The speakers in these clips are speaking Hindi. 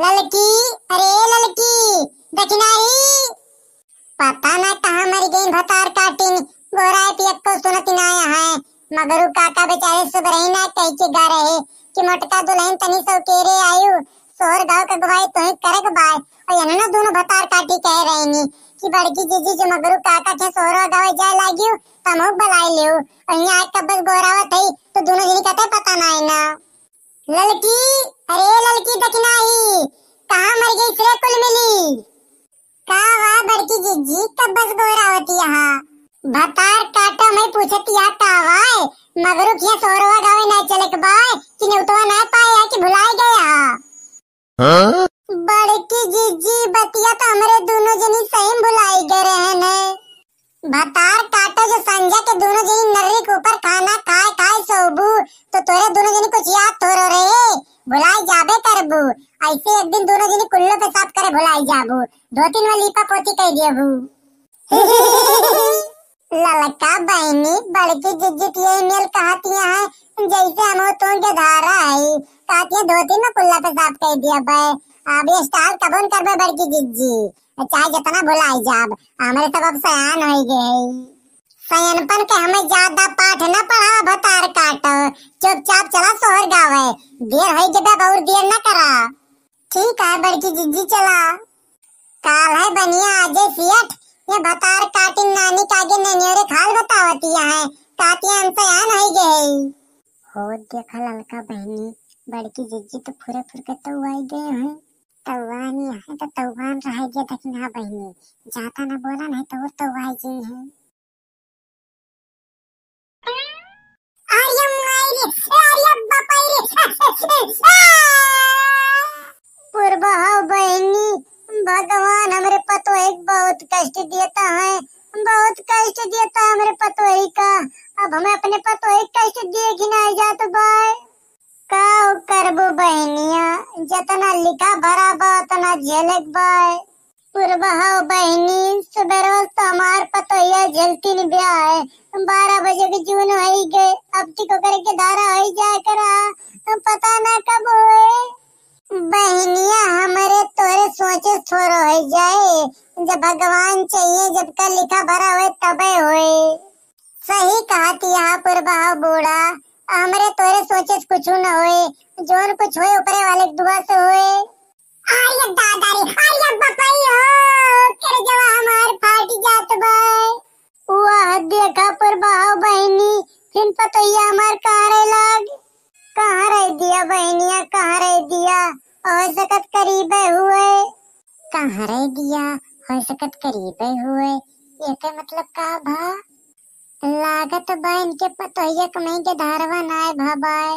ललकी, अरे ललकी, दखिनाई। पता न कहाँ मर गई भतार काटिन। गोराय पियक को सुनत ना है। मगरू काका बेचारे सुबह ना कह के गा रहे कि मोटका दुल्हन तनी सौ केरे आयु सोहर गाँव का गवाई तो ही करक बाय। और यन ना दोनों भतार काटी कह रहे नी कि बड़की जीजी जो मगरू काका के सोहर गाँव जाए लागियो तमोक बलाई लियो। और यहाँ कब बस गोरावत है तो दोनों जनी कहते पता ना है ना। ललकी, अरे ललकी दखिनाई, कहाँ मर गई फिर कुल मिली। कावा बड़की जिज्जी कब बस गोरावती यहाँ भतार काटा मैं पूछती है कावाय मगरू किया सोरवा गावे ना चले के बाय कि नेउतवा ना पाया कि भुलाए गया। हाँ? बड़की जिज्जी बतिया तो हमरे दोनों जनी सही भुलाई गए रहे ने। भतार काटा जो संजय के दोनों जनी नर्री के ऊपर खाना खाए खाए सोबू तो तोरे दोनों जनी कुछ याद थोरो रे भुलाई जाबे करबू। ऐसे एक दिन दोनों जनी कुल्लो पे साफ करे भुलाई जाबू। 2-3 बार लीपा पोती कह दियबू। ललका बहनी बड़की जिज्जी ये मेल कहती है जैसे हम तो के धारा है कहती है 2-3 में कुल्ला पे साफ कह दिया बे। अब ये स्टाइल कबून करबे बड़की जिज्जी चाहे जितना भुलाई जाब हमारे सब अब सयान हो गए। सयानपन के हमें ज्यादा पाठ न पढ़ा भतार काट चुपचाप चला सोहर गावे देर हो गए और देर न करा। ठीक है बड़की जिज्जी चला। काल है बनिया आजे सियट ये भतार काटिन नानी कागे ननियोरे खाल बतावती है कातिया हम सयान हो गए। हो देखा ललका बहनी बड़की जिज्जी तो फुरे फुरके तो आई गए हैं। तवानी है तो तवान रह गया लेकिन हाँ बहनी जाता ना बोला नहीं तो वो तवाई जी है। आर्यम मायरे आर्यम बापायरे पूर्वा हो बहनी भगवान हमरे पतोही बहुत कष्ट देता है बहुत कष्ट देता है हमरे पतोही का। अब हमें अपने पतोही कष्ट देख नहीं जात बाय का करबो बहनिया जितना लिखा भरा बा उतना झेलक बाय। पूर्वा हो बहनी सुबह रोज तो हमार पतोहिया झेलती नहीं ब्याह है 12 बजे के जून हो गए अब टिको करके धारा हो जाए करा पता ना कब होए। बहनिया हमारे तोरे सोचे थोड़ो हो जाए जब भगवान चाहिए जब का लिखा भरा हुए तबे होए। सही कहा यहाँ पूर्वा बूढ़ा हमारे तोरे सोचे कुछ न होए जोन कुछ होए ऊपरे वाले दुआ से होए। आया दादा रे आया बपाई हो कर जवा हमार फाटी जात बाय। वाह देखा पूर्वा बहनी फिर पतोहिया हमार कहां लाग कहाँ रह दिया बहनिया कहाँ रह दिया और सकत करीब हुए कहाँ रह दिया और सकत करीब हुए ये के मतलब का भा लागत बहन के पतोहिया कमई के धारवा नाय भाबाय।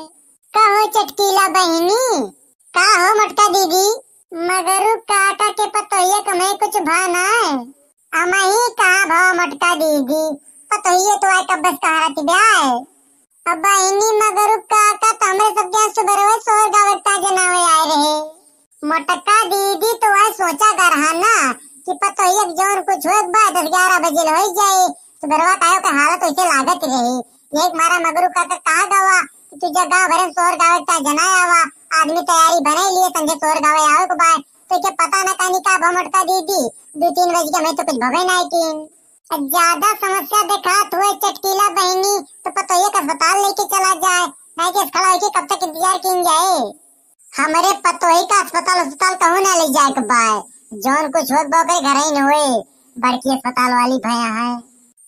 का हो चटकीला बहनी का हो मटका दीदी मगरू काका के पतोहिया कमई कुछ भा नाय अमही का भाव मटका दीदी पतोहिया तो आय कब बस कहारती ब्याह अब बहनी मगरू काका तो हमरे सब क्या सुबह रोज सोर गावता जनावे आए रहे। मटका दीदी तो वह सोचा कर ना कि पतोहिया जोन कुछ हो 10-11 बजे हो जाए सुबह कायो का हालत ऐसे लागत रही एक मारा मगरू काका कहा गवा कि तुझे गाँव भरे सोर गावता जनाया हुआ आदमी तैयारी बने लिए संजय सोर गावे आओ को बाय तो क्या पता न कहनी का भा मटका दीदी 2-3 बजे मैं तो कुछ भवे नहीं की ज्यादा समस्या दिखात हुए चटकीला बहनी तो पतोहिया का अस्पताल लेके चला जाए नहीं कि खड़ा होके कब तक इंतजार किन जाए। हमारे पतोही का अस्पताल कहूँ ना ले जाए के बाय जोन कुछ हो बोके घर ही न हुए बड़की अस्पताल वाली भैया है।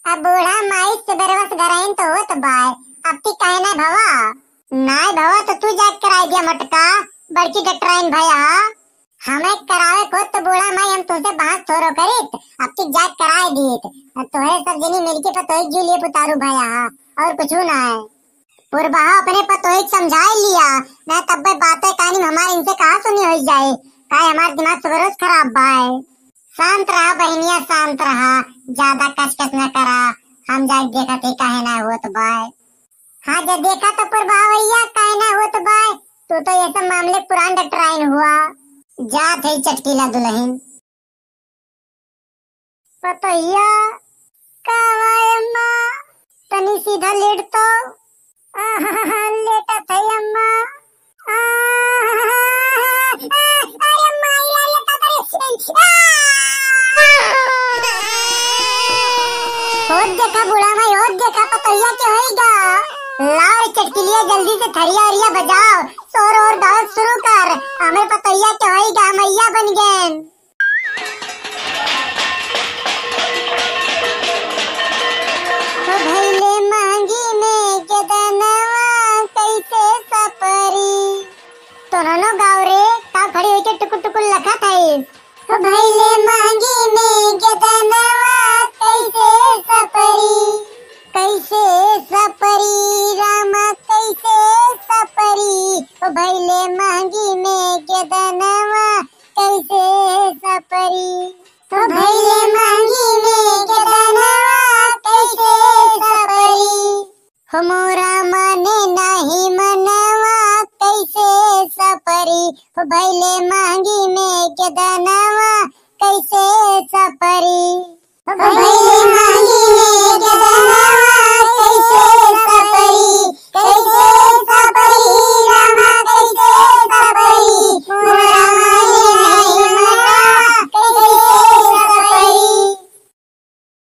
अब बूढ़ा माई से बरवस घर ही तो होत बाय अब ती कहे ना भवा नाय भवा तो तू जाके कराई दिया मटका बड़की डॉक्टराइन भैया हमें करावे को तो बूढ़ा माई हम तुमसे बात थोरो करित अब तक जाग कराए दीत तोहे सब जनी मिलके पतोही जुलिए पुतारू भैया और कुछ ना है। पूर्वा अपने पतोही समझा लिया मैं तब बातें कहानी हमारे इनसे कहा सुनी हो जाए काहे हमारा दिमाग सुबह रोज खराब बाय। शांत रहा बहनिया शांत रहा ज्यादा कष्ट न करा हम जाके देखा थे काहे ना हुआ तो बाय। हाँ जब देखा तो पूर्वा भैया काहे ना हुआ तो बाय तो ये सब मामले पुरान डॉक्टराइन हुआ जात है चटकीला दुल्हन पतोहिया कावाय अम्मा तनी सीधा लेट तो लेटा थे अम्मा अरे देखा बूढ़ा माई और देखा पतैया के होएगा। लाओ चटकिलिया जल्दी से थरिया अरिया बजाओ, शोर और गावत शुरू कर। हमें पतैया के होएगा, मैया बन गए। भैले मांगी में के दनवा कैसे सपरी। तोनो गाँव रे का खड़ी होके टुकुर टुकुर लखा था। भैले मांगी में के दनवा कैसे सपरी, कैसे सपरी रामा कैसे सपरी। भैले मांगी में के दनवा कैसे सपरी। भैले मांगी में के दनवा कैसे सपरी। मोरा मने नहीं मनवा कैसे सपरी। भैले मांगी में के दनवा कैसे सपरी।